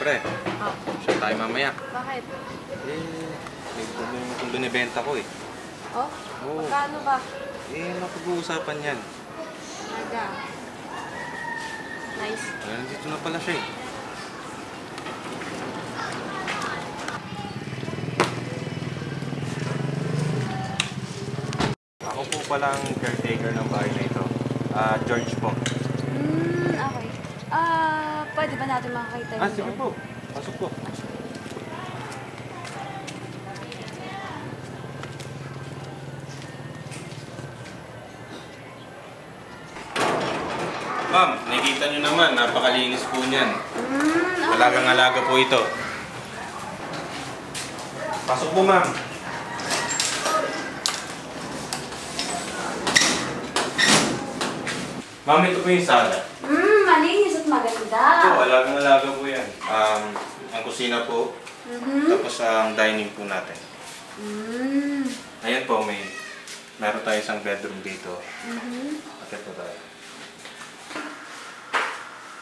pere. Oh. Siya tayo mamaya. Bakit? May kung binibenta ko eh. Oh? Oo. Magkano ba? Mapag-uusapan yan. Naga. Nice. Nandito na pala siya eh. Ako po pala ang caretaker ng bahay na ito. George po. Okay. Pwede ba natin makakita yun? Sige po. Pasok po. Ma'am, nakikita nyo naman, napakalinis po niyan. Okay. Alagang-alaga po ito. Pasok po, ma'am. Ma'am, ito po yung sala. Malinis at maganda. Ito, alagang-alaga po yan. Ang kusina po, tapos ang dining po natin. Ayan po, meron tayo isang bedroom dito. Akit po tayo.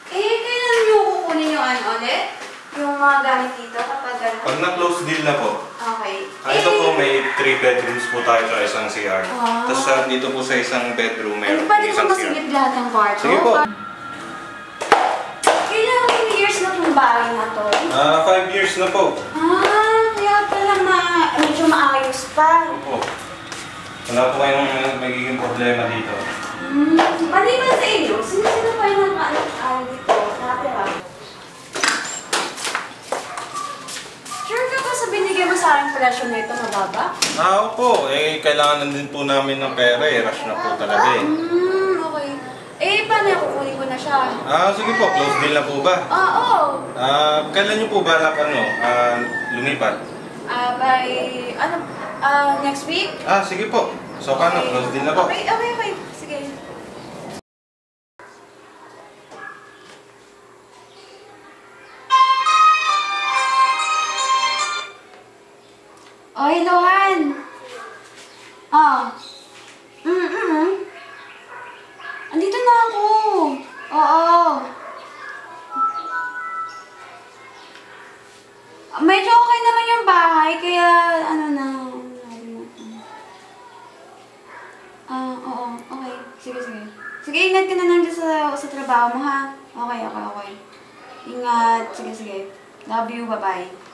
Kailan nyo kukunin yung ano ulit? Yung mga gamit dito kapag gano'n? Pag na-close deal na po, Okay. ito po may 3 bedrooms po tayo sa isang CR. Tapos dito po sa isang bedroom, meron po Pwede isang ko CR. masigit lahat ng kwarto? Sige po. Kailan years na itong bahay na to? 5 years na po. Kaya pala medyo maayos pa. Opo. Wala po kayong magiging problema dito. Maliban sa inyo, sino pa yung dito? Nakatira? Sure ka ba sa binigay mo sa aking presyo na ito, mababa? Opo. Kailangan na din po namin ng pera eh. Rush na po talaga eh. Okay. Paano kukunin ko na siya? Sige po. Close deal na po ba? Oo. Kailan niyo po balak lumipat? Next week? Sige po. So, paano? Close deal na po? Okay. Sige. Oh, hello, Han. Andito na ako. Oo. Medyo okay naman yung bahay, kaya oo. Okay. Sige. Sige, ingat ka na lang dyan sa trabaho mo, ha? Okay. Ingat. Sige. Love you. Bye-bye.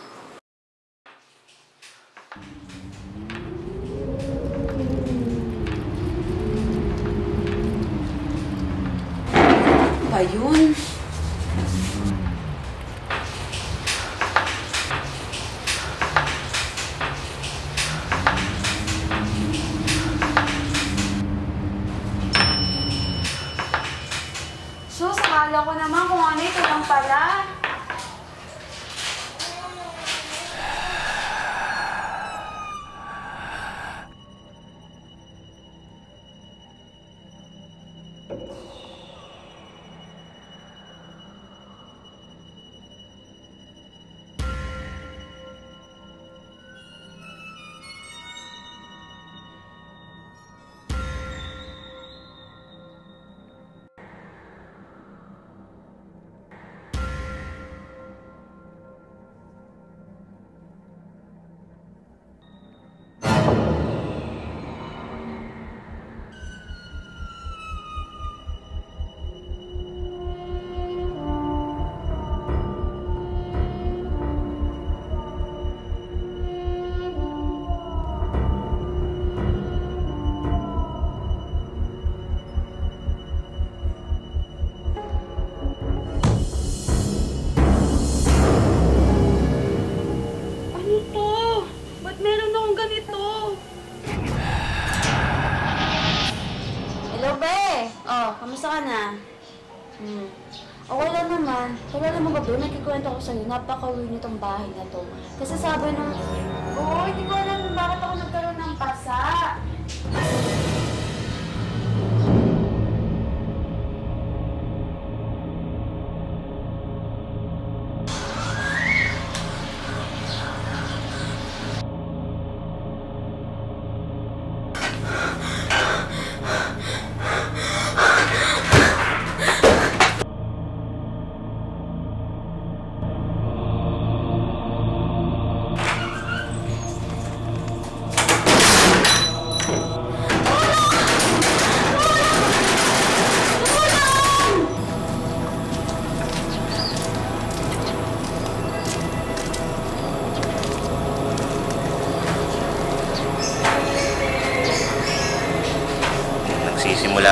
Ba yun? Akala ko naman kung ano ito lang pala. Kamusta ka na? Okay lang naman. Wala naman ba, nagkikwento ko sa'yo, napaka-weird nitong bahay na to. Kasi sabi nung, hindi ko alam kung bakit ako nagkaroon ng pasa.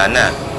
wala na.